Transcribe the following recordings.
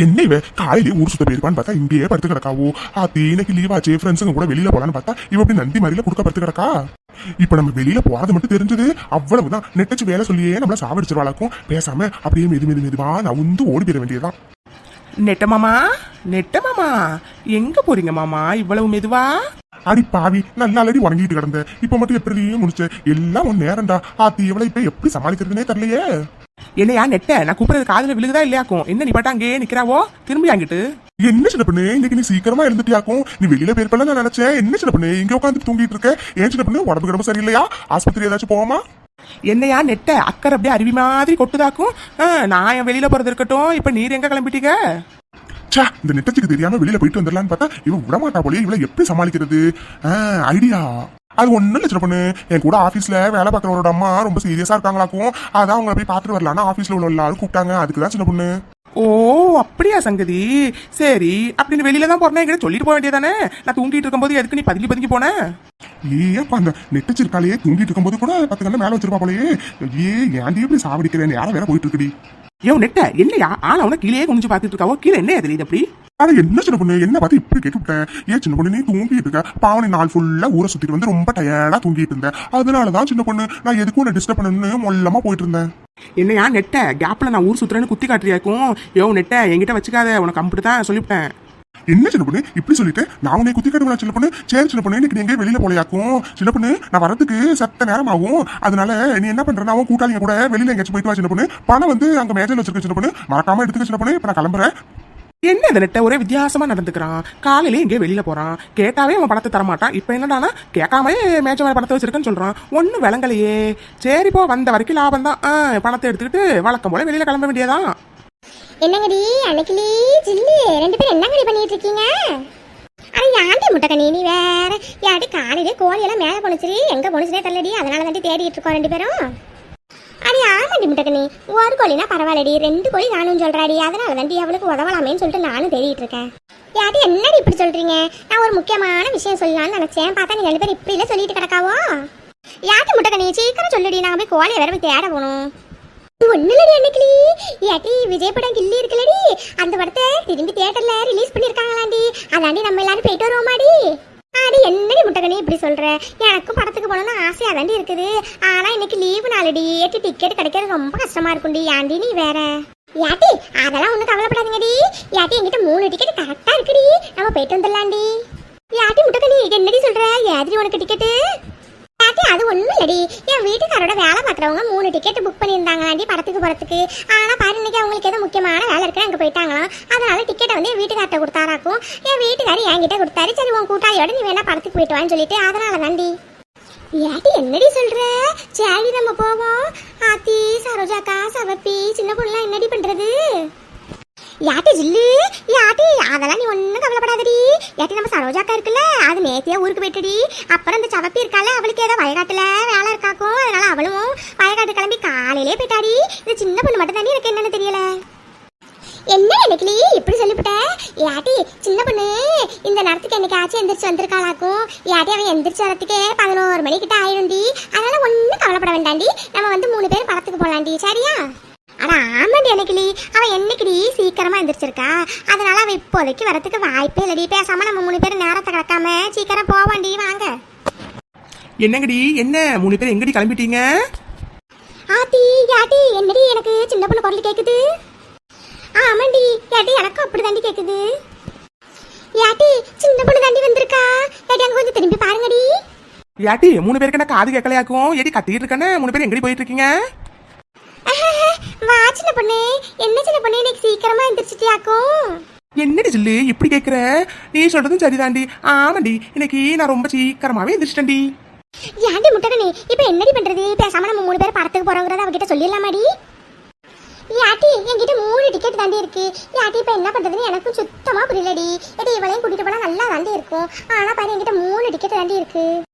என்ன இவ காலையிலே ஊர் சுத்த போயிருப்பான்னு பார்த்தா இங்கேயே படுத்து கிடக்காவோ. இன்னைக்கு லீவ் ஆச்சு, ஃப்ரெண்ட்ஸுங்க கூட வெளியில போலான்னு பார்த்தா இவ அப்படி நந்தி மாதிரில குடுக்க படுத்து கிடக்கா. இப்ப நம்ம வெளியில போறது மட்டும் தெரிஞ்சது அவ்வளவுதான். நெட்டச்சு வேலை சொல்லியே நம்மள சாவடிச்சிருவாளாக்கும். பேசாம அப்படியே மெதுவா நான் வந்து ஓடி போயிட வேண்டியதுதான். நெட்ட மாமா எங்க போறீங்க மாமா இவ்வளவு மெதுவா? அடி பாவி, நல்லா அடி உறங்கிட்டு கிடந்த. இப்ப மட்டும் எப்படி முடிச்ச? எல்லாம் உன் நேரம்டா. இவளை இப்ப எப்படி சமாளிக்கிறதுனே தெரியலையே. என்னையா நெட்ட, நான் கூப்பிடுறது காதுல விழுகுதா இல்லையாக்கும்? என்ன நீ பாட்டா அங்கேயே நிக்கிறாவோ? திரும்பி அங்கிட்டு என்ன சின்ன பண்ணு, இன்னைக்கு நீ சீக்கிரமா எழுந்துட்டியாக்கும். நீ வெளியில போயிருப்பல நான் நினைச்சேன். என்ன சின்ன பண்ணு இங்க உட்காந்து தூங்கிட்டு இருக்க? ஏன் சின்ன பண்ணு, உடம்பு கிடம்பு சரியில்லையா? ஆஸ்பத்திரி ஏதாச்சும் போவோமா? என்னையா நெட்ட, அக்கறை அப்படியே அருவி மாதிரி கொட்டுதாக்கும். நான் என் வெளியில போறது இருக்கட்டும், இப்ப நீர் எங்க கிளம்பிட்டீங்க? இந்த நெட்டச்சுக்கு தெரியாம வெளியில போயிட்டு வந்துடலான்னு பார்த்தா இவன் விடமாட்டா போலே. இவளை எப்படி சமாளிக்கிறது? ஐடியா அது ஒண்ணும் இல்ல சின்ன பொண்ணு. என் கூட ஆபீஸ்ல வேலை பார்க்கறவரோட அம்மா ரொம்ப சீரியஸா இருக்காங்களாக்கும். அதான் அவங்கள போய் பாத்துட்டு வரலான்னு ஆபீஸ்ல உள்ள எல்லாரும் கூப்பிட்டாங்க. அதுக்குதான் சின்ன பொண்ணு. ஓ அப்படியா சங்கதி? சரி, அப்படின்னு வெளியில தான் போறேன் என்கிட்ட சொல்லிட்டு போக வேண்டியதானே? நான் தூங்கிட்டு இருக்கும்போது எதுக்கு நீ பதுங்கி போன? ஏப்பா அந்த நெட்டச்சிருக்காளையே தூங்கிட்டு இருக்கும்போது கூட 10 கண்ணு மேல வச்சிருப்பா போலயே. ஏன்டி எப்படி சாவடிக்கிறேன்? யாரும் வேற போயிட்டு இருக்குடி. ஏன் நெட்ட என்னையா ஆனா அவனை கீழே குனிஞ்சு பாத்துட்டு இருக்காவோ? கீழே என்ன தெரியுது அப்படி? என்ன சின்ன பொண்ணு, என்ன பார்த்து இப்படி கேட்டுவிட்டேன்? ஏன் சின்ன பொண்ணு நீ தூங்கிட்டு இருக்க? பாவனை நாள் ஃபுல்லா ஊரை சுத்திட்டு வந்து ரொம்ப டயர்டா தூங்கிட்டு இருந்தேன். அதனாலதான் சின்ன பொண்ணு நான் எதுக்கும் உன்னை டிஸ்டர்ப் பண்ணணும்னு மொல்லமா போயிட்டு இருந்தேன். என்னையா நெட்ட, கேப்ல நான் ஊர் சுத்துறேன்னு குத்தி காட்டுறியாக்கும். யோ நெட்ட, என்கிட்ட வச்சுக்காத, உனக்கு அப்படிதான் சொல்லிவிட்டேன். என்ன சின்ன பொண்ணு இப்படி சொல்லிட்டு நான் உன்னை குத்தி காட்டுவேன் சின்ன பொண்ணு. சரி சின்ன பொண்ணு, இன்னைக்கு நீங்க வெளியில போலையாக்கும். சின்ன பொண்ணு நான் வரதுக்கு சத்த நேரம் ஆகும். அதனால நீ என்ன பண்றேன்னா கூட்டாளிங்க கூட வெளியில எங்கேயாச்சும் போயிட்டு வா சின்ன பொண்ணு. பணம் வந்து அங்க மேஜையில் வச்சிருக்க சின்ன பொண்ணு, மறக்காம எடுத்துக்க சின்ன பொண்ணு. இப்ப நான் கிளம்புறேன். என்ன இந்த நெட்ட ஒரே வித்தியாசமா நடந்துக்கிறான்? காலையிலே எங்கேயே வெளியில போறான், கேட்டாவே அவன் பணத்தை தரமாட்டான். இப்ப என்னடானா கேட்காம மேஜ மேல பணத்தை வச்சிருக்கேன்னு சொல்றான். ஒன்னும் விளங்கலையே. சரி போ, வந்த வரைக்கும் லாபம் தான். பணத்தை எடுத்துக்கிட்டு வழக்கம் போல வெளியில கிளம்ப வேண்டியதான். என்னங்கடி அன்னைக்கிளி ஜில்லு 2 பேரும் என்னங்கடி பண்ணிட்டு இருக்கீங்க? அட யாண்டி முட்டைக்கண்ணி நீ வேற. யாண்டி காலையிலே கோழியெல்லாம் மேலே போனுச்சு, எங்க போனுச்சுனே தெரியலடி. அதனால தான் தேடிட்டு இருக்கோம் 2 பேரும். அடி ஆமாண்டி முட்டைக்கண்ணி, ஒரு கோழினா பரவாயில்லடி, 2 கோழி நானும் சொல்றாடி. அதனால தாண்டி அவளுக்கு உதவலாமேன்னு சொல்லிட்டு நானும் தேடிட்டு இருக்கேன். யாண்டி என்னடி இப்படி சொல்றீங்க? நான் ஒரு முக்கியமான விஷயம் சொல்லலாம்னு நினைச்சேன். பார்த்தா நீங்க 2 பேரும் இப்படி இல்லை சொல்லிட்டு கிடக்காவோ? யாண்டி முட்டைக்கண்ணி சீக்கிரம் சொல்லுடி, நாங்கள் போய் கோழியை வேற போய் தேட போகணும். ஒண்ணுலடி அன்னைக்கிளி, ஏட்டி விஜய் படம் கில்லி இருக்குல்லடி, அந்த படத்தை திரும்பி தியேட்டர்ல ரிலீஸ் பண்ணிருக்காங்களாண்டி. அதாண்டி நம்ம எல்லாரும் போயிட்டு வருவோமாடி. அடி என்னடி முட்டைக்கண்ணி இப்படி சொல்ற? எனக்கும் படத்துக்கு போகணும்னு ஆசையா தாண்டி இருக்குது. ஆனா இன்னைக்கு லீவு நாளடி, ஏட்டி டிக்கெட் கிடைக்கிறது ரொம்ப கஷ்டமா இருக்கும்டி. ஏண்டி நீ வேற? ஏட்டி அதெல்லாம் ஒன்றும் கவலைப்படாதீங்கடி. ஏட்டி என்கிட்ட 3 டிக்கெட் கரெக்டா இருக்குடி, நம்ம போயிட்டு வந்துடலாம்டி. ஏட்டி முட்டைக்கண்ணி என்னடி சொல்ற? ஏதிரி உனக்கு டிக்கெட்டு? அது ஒண்ணும் இல்லடி, என் வீட்டுக்காரோட வேலை பார்க்குறவங்க 3 டிக்கெட் புக் பண்ணியிருந்தாங்களாண்டி படத்துக்கு போறதுக்கு. ஆனா பாரு இன்னைக்கு அவங்களுக்கு ஏதோ முக்கியமான வேலை இருக்கு, அங்கே போயிட்டாங்களாம். அதனால டிக்கெட்டை வந்து என் வீட்டுக்கார்ட்ட கொடுத்தாராக்கும். என் வீட்டுக்காரி என்கிட்ட கொடுத்தாரு. சரி உன் கூட்டாளியோட நீ வேணா படத்துக்கு போயிட்டு வான்னு சொல்லிட்டு அதனால தாண்டி. ஏட்டி என்னடி சொல்ற? சரி நம்ம போவோம். ஆத்தி சரோஜாக்கா சவப்பி சின்ன பொண்ணுலாம் என்னடி பண்றது? யாட்டி ஜில்லு யாட்டி அதெல்லாம் நீ ஒன்றும் கவலைப்படாதடி. யாட்டி நம்ம சரோஜாக்கா இருக்குல்ல, அது நேத்தியா ஊருக்கு போயிட்டுடி. அப்புறம் இந்த சவப்பி இருக்கால, அவளுக்கு ஏதோ வயக்காட்டுல வேலை இருக்காக்கும். அதனால அவளும் வயக்காட்டு கிளம்பி காலையிலே போயிட்டாடி. இந்த சின்ன பொண்ணு மட்டும் தாண்டி எனக்கு என்னன்னு தெரியல. என்ன எனக்கு இப்படி சொல்லிவிட்ட? யாட்டி சின்ன பொண்ணு இந்த நேரத்துக்கு என்னைக்கு ஆச்சு எந்திரிச்சு வந்திருக்காளாக்கும். யாட்டி அவன் எந்திரிச்சு வரத்துக்கே 11 மணிக்கிட்ட ஆயிரும்டி. அதனால ஒன்றும் கவலைப்பட வேண்டாண்டி. நம்ம வந்து 3 பேர் படத்துக்கு போகலாண்டி, சரியா? ஆனா ஆமாண்டி அன்னைக்கிளி, அவன் என்னைக்குடி சீக்கிரமா எந்திரிச்சிருக்கா. அதனால அவன் இப்போதைக்கு வரத்துக்கு வாய்ப்பே இல்லடி. பேசாம நம்ம 3 பேர் நேரத்தை கிடக்காம சீக்கிரம் போவாண்டி, வாங்க. என்னங்கடி என்ன 3 பேர் எங்கடி கிளம்பிட்டீங்க? ஆத்தி யாட்டி என்னடி எனக்கு சின்ன பொண்ணு குரல் கேக்குது? ஆமாண்டி யாட்டி எனக்கும் அப்படி தாண்டி கேக்குது. யாட்டி சின்ன பொண்ணு தாண்டி வந்திருக்கா. யாட்டி அங்க கொஞ்சம் திரும்பி பாருங்கடி. யாட்டி 3 பேருக்கு என்ன காது கேட்கலையாக்கும்? ஏடி கத்திட்டு இருக்கானே 3 பேர் எங்கடி போயிட்டு இருக்கீங்க? வா சின்ன பொண்ணு. என்ன சின்ன பொண்ணு இன்னைக்கு சீக்கிரமா எந்திரிச்சிட்டியாக்கும்? என்னடி சொல்லு இப்படி கேட்குற? நீ சொல்றதும் சரிதாண்டி. ஆமாண்டி இன்னைக்கு நான் ரொம்ப சீக்கிரமாவே எந்திரிச்சிட்டேன்டி. ஏன்டி முட்டைக்கண்ணி இப்ப என்னடி பண்றது? பேசாம நம்ம 3 பேர் படத்துக்கு போறோங்கிறத அவகிட்ட சொல்லிடலாமாடி? யாட்டி என்கிட்ட 3 டிக்கெட் தாண்டி இருக்கு. யாட்டி இப்ப என்ன பண்றதுன்னு எனக்கும் சுத்தமா புரியலடி. ஏடி இவளையும் கூட்டிட்டு போனா நல்லா தாண்டி இருக்கும். ஆனா பாரு என்கிட்ட 3 டிக்கெட் தாண்டி இருக்கு.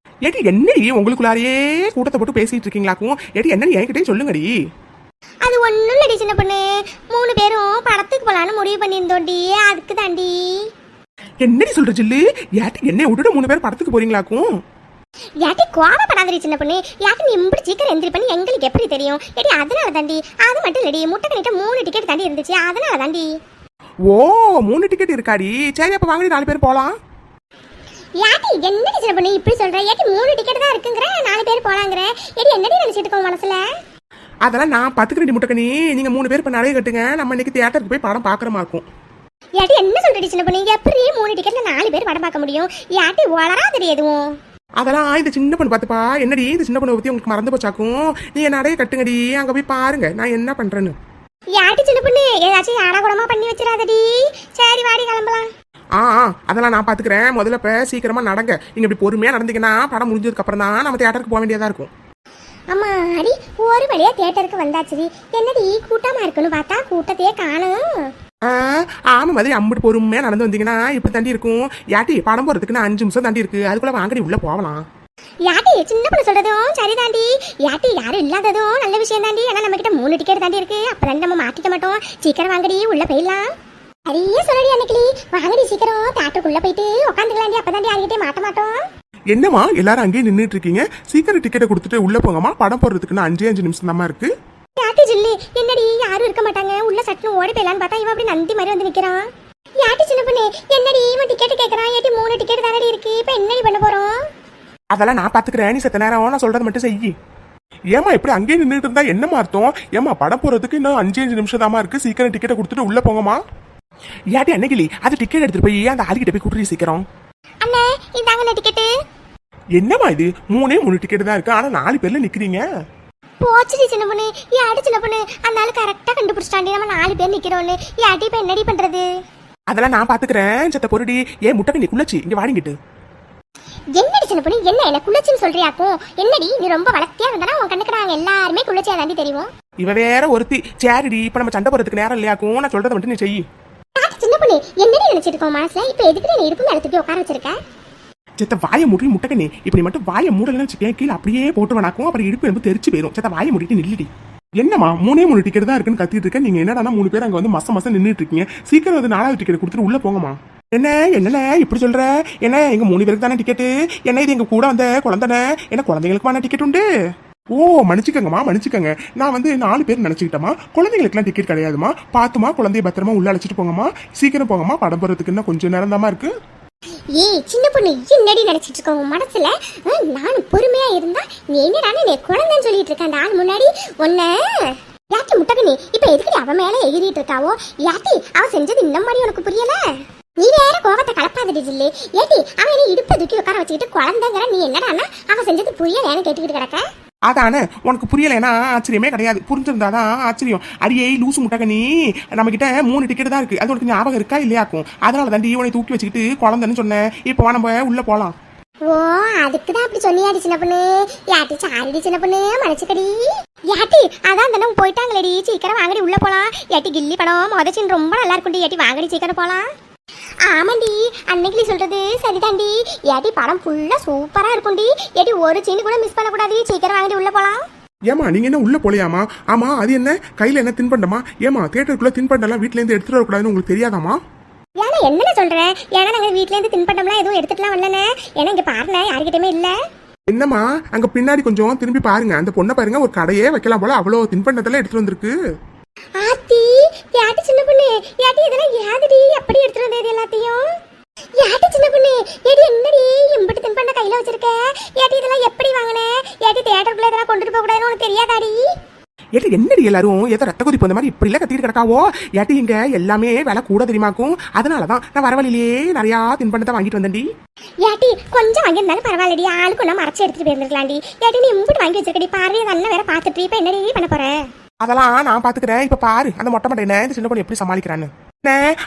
ஏடி என்னடி உங்களுக்குள்ளாரையே கூட்டத்தை போட்டு பேசிட்டு இருக்கீங்களாக்கும்? ஏடி என்னடி என்கிட்டயும் சொல்லுங்கடி. அது ஒண்ணும் இல்லடி சின்ன பொண்ணு, 3 பேரும் படத்துக்கு போலான்னு முடிவு பண்ணியிருந்தோண்டி, அதுக்கு தாண்டி. என்னடி சொல்ற ஜில்லு? யாட்டி என்னை விட்டுட்டு 3 பேர் படத்துக்கு போறீங்களாக்கும்? யாட்டி கோவப்படாதடி சின்ன பொண்ணு. யாட்டி நீ இப்படி சீக்கிரம் எந்திரி பண்ணி எங்களுக்கு எப்படி தெரியும்? ஏடி அதனால தாண்டி. அது மட்டும் இல்லடி, முட்டைக்கண்ணிட்ட 3 டிக்கெட் தாண்டி இருந்துச்சு, அதனால தாண்டி. ஓ 3 டிக்கெட் இருக்காடி. சரி அப்ப வாங்கடி 4 பேர் போலாம். யாட்டி என்னடி சின்ன பொண்ணு இப்படி சொல்ற? ஏட்டி 3 டிக்கெட் தான் இருக்குங்கற 4 பேர் போலாங்கற. ஏடி என்னடி நினைச்சிட்டு இருக்கோம் மனசுல? அதெல்லாம் நான் பத்துக்கிறேன் முட்டக்கனி. நீங்க 3 பேர் இப்ப நடைய கட்டுங்க. நம்ம இன்னைக்கு தியேட்டருக்கு போய் படம் பாக்குற மாதிரி இருக்கும். யாட்டி என்ன சொல்றடி சின்ன பொண்ணு? எப்படி 3 டிக்கெட்ல 4 பேர் படம் பார்க்க முடியும்? யாட்டி வளராதடி எதுவும். அதெல்லாம் இந்த சின்ன பொண்ணு பார்த்துப்பா. என்னடி இந்த சின்ன பொண்ணை பத்தி உங்களுக்கு மறந்து போச்சாக்கும். நீங்க நடைய கட்டுங்கடி, அங்க போய் பாருங்க நான் என்ன பண்றேன்னு. யாட்டி சின்ன பொண்ணு ஏதாச்சும் ஆடாகுடமா பண்ணி வச்சிராதடி. சரி வாடி கிளம்பலாம். அதெல்லாம் நான் பாத்துக்கிறேன். முதல்ல இப்ப சீக்கிரமா நடங்க. நீங்க இப்படி பொறுமையா நடந்தீங்கன்னா படம் முடிஞ்சதுக்கு அப்புறம் தான் நம்ம தியேட்டருக்கு போக வேண்டியதா இருக்கும். அம்மா அடி ஒரு வழியா தியேட்டருக்கு வந்தாச்சுடி. என்னடி கூட்டமா இருக்குன்னு பார்த்தா கூட்டத்தையே காணும். ஆமா மாதிரி அம்பிட்டு பொறுமையா நடந்து வந்தீங்கன்னா இப்படி தாண்டி இருக்கும். யாட்டி படம் போறதுக்கு 5 நிமிஷம் தாண்டி இருக்கு. அதுக்குள்ள வாங்கடி உள்ள போகலாம். யாட்டி சின்ன பொண்ணு சொல்றதும் சரிதாண்டி. யாட்டி யாரும் இல்லாததும் நல்ல விஷயம் தாண்டி. ஏன்னா நம்ம கிட்ட 3 டிக்கெட் தாண்டி இருக்கு. அப்பதான் நம்ம மாட்டிக்க மாட்டோம். சீக்கிரம் வாங்கடி உள்ள போயிடலாம். நிறைய சொல்லடி அன்னைக்கு. வாங்கடி சீக்கிரம் தியேட்டருக்குள்ள போயிட்டு உட்காந்துக்கலாண்டி. அப்பதாண்டி யாருக்கிட்டே மாட்ட மாட்டோம். என்னமா எல்லாரும் அங்கேயே நின்றுட்டு இருக்கீங்க? சீக்கிரம் டிக்கெட்டை கொடுத்துட்டு உள்ள போங்கம்மா. படம் போறதுக்குன்னு 5 நிமிஷம் தான் இருக்கு. யாட்டி ஜில்லி என்னடி யாரும் இருக்க மாட்டாங்க. உள்ள சட்டுன்னு ஓடி போயிடலான்னு பார்த்தா இவன் அப்படி நந்தி மாதிரி வந்து நிக்கிறான். யாட்டி சின்ன பொண்ணு என்னடி இவன் டிக்கெட் கேட்கறான். ஏட்டி 3 டிக்கெட் தானடி இருக்கு. இப்ப என்னடி பண்ண போறோம்? அதெல்லாம் நான் பாத்துக்கிறேன். நீ செத்த நேரம் நான் சொல்றது மட்டும் செய்யி. ஏமா இப்படி அங்கேயே நின்றுட்டு இருந்தா என்னமா அர்த்தம்? ஏமா படம் போறதுக்கு இன்னும் 5 நிமிஷம் தாமா இருக்கு. சீக்கிரம் டிக்கெட்டை கொடுத்துட்டு உள்ள போங்கம்மா. யாட்டி அன்னைக்கு அது டிக்கெட் எடுத்துட்டு போய் அந்த ஆளுகிட்ட போய் கூட்டி சீக்கிரம். அண்ணே இந்தாங்க டிக்கெட்டு. என்னமா இது 3 டிக்கெட் தான் இருக்கு. ஆனா 4 பேர்ல நிக்கிறீங்க. போச்சுடி சின்ன பொண்ணு. யாட்டி சின்ன பொண்ணு அதனால கரெக்டா கண்டுபிடிச்சிட்டாண்டி. நம்ம 4 பேர் நிக்கிறோம்னு. யாட்டி இப்ப என்னடி பண்றது? அதெல்லாம் நான் பாத்துக்கிறேன். செத்த பொருடி ஏன் முட்டை நீ குள்ளச்சி இங்க வாடிங்கிட்டு. என்னடி சின்ன பொண்ணு என்ன குள்ளச்சின்னு சொல்றியாக்கும்? என்னடி நீ ரொம்ப வளர்த்தியா இருந்தா உன் கண்ணுக்கு நாங்க எல்லாருமே குள்ளச்சியா தாண்டி தெரியும். இவ வேற ஒருத்தி. சேரிடி இப்ப நம்ம சண்டை போறதுக்கு நேரம் இல்லையாக்கும். நான் சொல்றதை மட்டும் நீ செய்யி. சின்ன பொண்ணு என்னடி நினைச்சிட்டு இருக்கோம் மனசுல? இப்ப எதுக்கு நீ இடுப்பு மேல தூக்கி உட்கார வச்சிருக்க? செத்த வாயை மூடி முட்டக்கண்ணே. இப்படி மட்டும் வாயை மூடலன்னு வச்சுக்கேன். கீழே அப்படியே போட்டு வேணாக்கும். அப்புறம் இடுப்பு எலும்பு தெரிச்சு போயிடும். செத்த வாயை மூடிட்டு நில்லுடி. என்னமா 3 டிக்கெட் தான் இருக்குன்னு கத்திட்டு இருக்கேன். நீங்க என்னடா 3 பேர் அங்க வந்து மசம் நின்றுட்டு இருக்கீங்க. சீக்கிரம் வந்து 4வது டிக்கெட் கொடுத்துட்டு உள்ள போங்கம்மா. என்ன இப்படி சொல்ற? என்ன எங்க 3 பேருக்கு தானே டிக்கெட்டு? என்ன இது எங்க கூட வந்த குழந்தைன? என்ன குழந்தைங்களுக்குமான டிக்கெட் உண்டு? ஓ மன்னிச்சுக்கங்கம்மா மன்னிச்சுக்கங்க. நான் வந்து 4 பேர் நினைச்சுக்கிட்டேமா. குழந்தைங்களுக்குலாம் டிக்கெட் கிடையாதுமா. பாத்துமா குழந்தைய பத்திரமா உள்ள அழைச்சிட்டு போங்கம்மா. சீக்கிரம் போங்கம்மா. படம் போறதுக்கு இன்னும் கொஞ்சம் நேரம் தாமா இருக்கு. ஏய் சின்ன பொண்ணு என்னடி நினைச்சிட்டு இருக்கோம் மனசுல? நானும் பொறுமையா இருந்தா நீ என்னடானே நீ குழந்தைன்னு சொல்லிட்டு இருக்க. அந்த ஆள் முன்னாடி ஒன்ன யாட்டி முட்டகனி இப்ப எதுக்கடி அவ மேல எகிரிட்டு இருக்காவோ? யாட்டி அவ செஞ்சது இந்த மாதிரி உனக்கு புரியல? நீ வேற கோவத்தை கலப்பாதடி ஜில்லு. ஏட்டி அவன் என்ன இடுப்பு தூக்கி உட்கார வச்சுக்கிட்டு குழந்தைங்கிற நீ என்னடானா அவன் செஞ்சது புரியலன்னு கேட்டுக்கிட்டு கிடக்க. அதானே உனக்கு புரியலைன்னா ஆச்சரியமே கிடையாது. புரிஞ்சிருந்தாதான் ஆச்சரியம். அடியே லூசு முட்டகனி நம்ம கிட்ட 3 டிக்கெட் தான் இருக்கு. அது உனக்கு ஞாபகம் இருக்கா இல்லையாக்கும்? அதனால தான் உன்னை தூக்கி வச்சுக்கிட்டு குழந்தைன்னு சொன்னேன். இப்போ நம்ம உள்ள போலாம். ஓ அதுக்குதான் அப்படி சொன்னியாடி சின்ன பொண்ணு. யாட்டி சாரிடி சின்ன பொண்ணு மன்னிச்சுக்கடி. யாட்டி அதான் தானே போயிட்டாங்களேடி. சீக்கிரம் வாங்கடி உள்ள போலாம். யாட்டி கில்லி படம் முதச்சின்னு ரொம்ப நல்லா இருக்கும்டி. யாட்டி வாங்கடி சீக்கிரம் போலாம். ஆமாண்டி அன்னைக்கு சொல்றது சரிதாண்டி. ஏட்டி படம் ஃபுல்லா சூப்பரா இருக்கும்டி. ஏட்டி ஒரு சீன் கூட மிஸ் பண்ணக்கூடாது. சீக்கிரம் வாங்கடி உள்ள போலாம். ஏமா நீங்க என்ன உள்ள போலையாமா? ஆமா அது என்ன கையில என்ன தின்பண்டமா? ஏமா தியேட்டருக்குள்ள தின்பண்டெல்லாம் வீட்ல இருந்து எடுத்துட்டு வரக்கூடாதுன்னு உங்களுக்கு தெரியாதாமா? ஏன்னா என்ன சொல்றேன்? ஏன்னா நாங்க வீட்ல இருந்து தின்பண்டம்லாம் எதுவும் எடுத்துக்கலாம் வரலனே. ஏன்னா இங்க பாருங்க யாருக்கிட்டயுமே இல்ல. என்னம்மா அங்க பின்னாடி கொஞ்சம் திரும்பி பாருங்க. அந்த பொண்ணை பாருங்க ஒரு கடையே வைக்கலாம் போல அவ்வளவு தின்பண்டத்தெல்லாம் எடுத்துட்டு வந்திருக்கு. ஆத்தி யாட்டி சின்ன பொண்ணு யாட்டி இதெல்லாம் யாதடி எப்படி எடுத்துட்டு வந்தது எல்லாத்தையும்? யாட்டி சின்ன பொண்ணு ஏடி என்னடி எம்பட்டு தின்பண்ட கையில வச்சிருக்க? ஏடி இதெல்லாம் எப்படி வாங்கின? ஏடி தியேட்டருக்குள்ள இதெல்லாம் கொண்டுட்டு போக கூடாதுன்னு உனக்கு தெரியாதாடி? ஏட்டி என்னடி எல்லாரும் ஏதோ ரத்த கொதிப்பு அந்த மாதிரி இப்படி எல்லாம் கத்திட்டு கிடக்காவோ? ஏட்டி இங்க எல்லாமே விலை கூட தெரியுமாக்கும். அதனாலதான் நான் வர வழியிலேயே நிறைய தின்பண்டத்தை வாங்கிட்டு வந்தேன்டி. ஏட்டி கொஞ்சம் வாங்கியிருந்தாலும் பரவாயில்லடி. ஆளுக்கு ஒண்ணா மறைச்சு எடுத்துட்டு போயிருந்துருக்கலாம்டி. ஏட்டி நீ இம்புட்டு வாங்கி வச்சிருக்கடி. பாரு அண்ணன் வேற பாத்துட்டு இப்ப என்னடி பண்ண போற? அதெல்லாம் நான் பாத்துக்கிறேன். இப்ப பாரு அந்த மொட்டை மட்டைன இந்த சின்ன பொண்ணு எப்படி சமாளிக்கிறான்னு.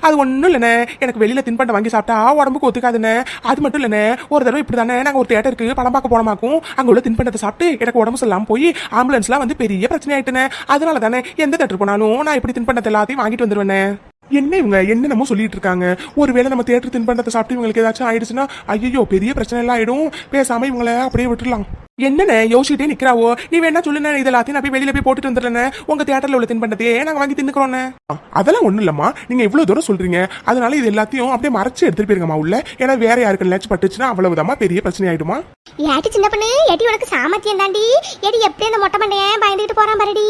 அது ஒண்ணும் இல்லண்ணே. எனக்கு வெளியில தின்பண்டம் வாங்கி சாப்பிட்டா உடம்புக்கு ஒத்துக்காதுண்ணே. அது மட்டும் இல்லண்ணே ஒரு தடவை இப்படி தானே நாங்க ஒரு தியேட்டருக்கு படம் பார்க்க போனமாக்கும். அங்க உள்ள தின்பண்டத்தை சாப்பிட்டு எனக்கு உடம்பு சரியில்லாம போய் ஆம்புலன்ஸ்லாம் வந்து பெரிய பிரச்சனை ஆயிட்டுனே. அதனால தானே எந்த தியேட்டர் போனாலும் நான் இப்படி தின்பண்டத்தை எல்லாத்தையும் வாங்கிட்டு வந்துருவேனே. என்ன இவங்க என்னென்னமோ சொல்லிட்டு இருக்காங்க. ஒருவேளை நம்ம தியேட்டர் தின்பண்டத்தை சாப்பிட்டு இவங்களுக்கு ஏதாச்சும் ஆயிடுச்சுன்னா ஐயோ பெரிய பிரச்சனை எல்லாம் ஆயிடும். பேசாம இவங்கள அப்படியே விட்டுடலாம். என்னண்ணே யோசிச்சுட்டே நிக்கிறாவோ? நீ வேணா சொல்லுண்ணே. இது எல்லாத்தையும் நான் போய் வெளியில போய் போட்டுட்டு வந்துடுறேன். உங்க தியேட்டர்ல உள்ள தின்பண்டத்தையே நாங்க வாங்கி தின்னுக்கிறோண்ணே. அதெல்லாம் ஒண்ணும் இல்லம்மா. நீங்க இவ்வளவு தூரம் சொல்றீங்க. அதனால இது எல்லாத்தையும் அப்படியே மறைச்சு எடுத்துட்டு போயிருங்கம்மா உள்ள. ஏன்னா வேற யாருக்கு நினைச்சு பட்டுச்சுன்னா அவ்வளவுதாம்மா பெரிய பிரச்சனை ஆயிடுமா. ஏட்டி சின்ன பொண்ணு ஏட்டி உனக்கு சாமர்த்தியம் தாண்டி. ஏடி எப்படி அந்த மொட்டை மண்டையன் பயந்துட்டு போறான் பாருடி.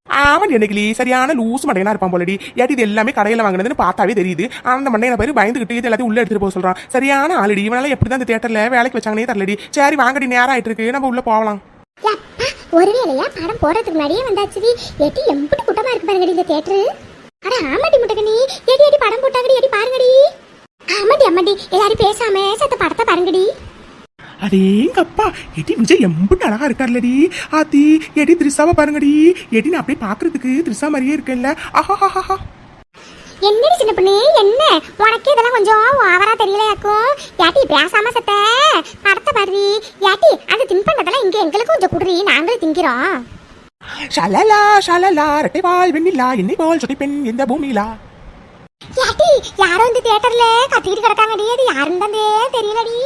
ஆமாடி அன்னைக்கு சரியான லூஸ் மண்டையனா இருப்பான் போலடி. ஏட்டி இது எல்லாமே கடையில வாங்கினதுன்னு பார்த்தாவே தெரியுது. அந்த மண்டையில பேரு பயந்துகிட்டு இது எல்லாத்தையும் உள்ள எடுத்துட்டு போக சொல்றான். சரியான ஆளுடி. இவனால எப்படிதான் இந்த தியேட்டர்ல வேலைக்கு வச்சாங்கன்னே தெரியலடி. சரி வாங்கடி, நேரம் ஆயிட்டு இருக்கு, நம்ம உள்ள போகலாம். ஒருவேளையா படம் போடுறதுக்கு முன்னாடியே வந்தாச்சு. ஏட்டி எம்பிட்டு கூட்டமா இருக்கு பாருங்கடி இந்த தியேட்டரு. அட ஆமாடி முட்டகனி, ஏடி படம் போட்டாங்கடி, ஏடி பாருங்கடி. ஆமாடி அம்மாடி, எல்லாரும் பேசாம சத்த படத்தை பாருங்கடி. அடேங்கப்பா, எடி விஜய் எம்பிட்டு அழகா இருக்கார்லடி. ஆத்தி எடி திரிசாவை பாருங்கடி. எடி நான் அப்படியே பாக்குறதுக்கு திரிசா மாதிரியே இருக்கேன்ல. ஆஹா, என்னடி சின்ன பொண்ணு, என்ன உனக்கு இதெல்லாம் கொஞ்சம் ஓவரா தெரியலையாக்கும். ஏட்டி பேசாம சத்த படத்தை பாரு. ஏட்டி அந்த தின்பண்டதெல்லாம் இங்க எங்களுக்கு கொஞ்சம் குடுறி, நாங்களும் திங்கிறோம். ஷலலா ஷலலா ரெட்டைவால் வெண்ணிலா என்னை போல் சுட்டி பெண் இந்த பூமியிலா. ஏட்டி யாரோ இந்த தியேட்டர்ல கத்திக்கிட்டு கிடக்காங்கடி, அது யாருன்னு தான் தெரியலடி.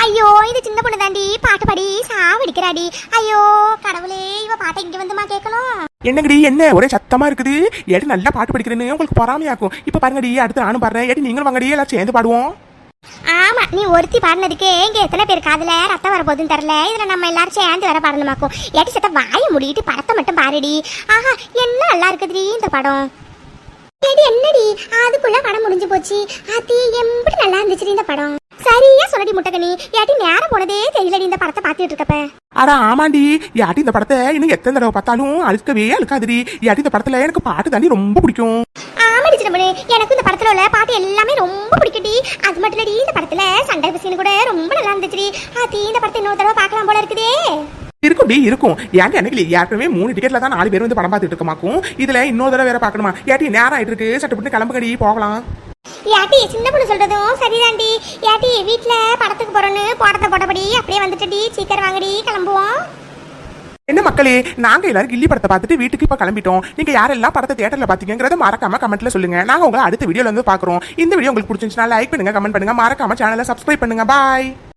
ஐயோ இது சின்ன பொண்ணு தாண்டி, பாட்டு பாடி சாவடிக்கிறாடி. ஐயோ கடவுளே, இவ பாட்டை இங்க வந்துமா கேட்கணும். என்னங்கடி என்ன ஒரே சத்தமா இருக்குது. ஏடி நல்லா பாட்டு படிக்கிறேன்னு உங்களுக்கு பொறாமையாக்கும். இப்ப பாருங்கடி, அடுத்து நானும் பாடுறேன். ஏடி நீங்களும் வாங்கடி, எல்லாம் சேர்ந்து பாடுவோம். ஆமா, நீ ஒருத்தி பாடினதுக்கே இங்க எத்தனை பேர் காதுல ரத்தம் வர போதுன்னு தெரியல. இதுல நம்ம எல்லாரும் சேர்ந்து வர பாடணுமாக்கும். ஏட்டி சத்த வாய முடிட்டு படத்தை மட்டும் பாருடி. ஆஹா என்ன நல்லா இருக்குதுடி இந்த படம். ஏடி என்னடி அதுக்குள்ள படம் முடிஞ்சு போச்சு. ஆத்தி எப்படி நல்லா இருந்துச்சு இந்த படம். சரியா சொல்லடி முட்டகனி, ஏட்டி நேரம் போனதே தெரியலடி இந்த படத்தை பாத்துட்டு இருக்கப்ப. அட ஆமாண்டி, யாட்டி இந்த படத்தை இன்னும் எத்தனை தடவை பார்த்தாலும் அழுக்கவே அழுக்காதுடி. யாட்டி இந்த படத்துல எனக்கு பாட்டு தாண்டி ரொம்ப பிடிக்கும். ஆமாடி சின்ன பொண்ணு, எனக்கு இந்த படத்துல உள்ள பாட்டு எல்லாமே ரொம்ப பிடிக்குடி. அது மட்டும் இல்லடி, இந்த படத்துல சண்டை சீன் கூட ரொம்ப நல்லா இருந்துச்சுடி. ஆத்தி இந்த படத்தை இன்னொரு தடவை பார்க்கலாம் போல இருக்குதே. இருக்கும்டி இருக்கும். ஏன்டி எனக்கு ஏற்கனவே 3 டிக்கெட்ல தான் 4 பேர் வந்து படம் பார்த்துட்டு இருக்கமாக்கும். இதுல இன்னொரு தடவை வேற பார்க்கணுமா? ஏட்டி நேரம் ஆயிட்டு இருக்கு, சட்டு போட்டு கிளம்புகடி போகலாம். ஏட்டி சின்ன பொண்ணு சொல்றதும் சரிதாண்டி. ஏட்டி வீட்டுல படத்துக்கு போறோன்னு போடத்தை போட்டபடி அப்படியே வந்துட்டடி. சீக்கிரம் வாங்கடி, கிளம்புவோம். என்ன மக்களே, நாங்க எல்லாரும் கில்லி படத்தை பார்த்துட்டு வீட்டுக்கு இப்ப கிளம்பிட்டோம். நீங்க யாரெல்லாம் படத்தை தியேட்டர்ல பாத்தீங்கறத மறக்காம கமெண்ட்ல சொல்லுங்க. நாங்க உங்களை அடுத்த வீடியோல வந்து பாக்குறோம். இந்த வீடியோ உங்களுக்கு பிடிச்சிருந்துச்சுன்னா லைக் பண்ணுங்க, கமெண்ட் பண்ணுங்க, மறக்காம சேனலை சப்ஸ்கிரைப் பண்ணுங்க. பாய்.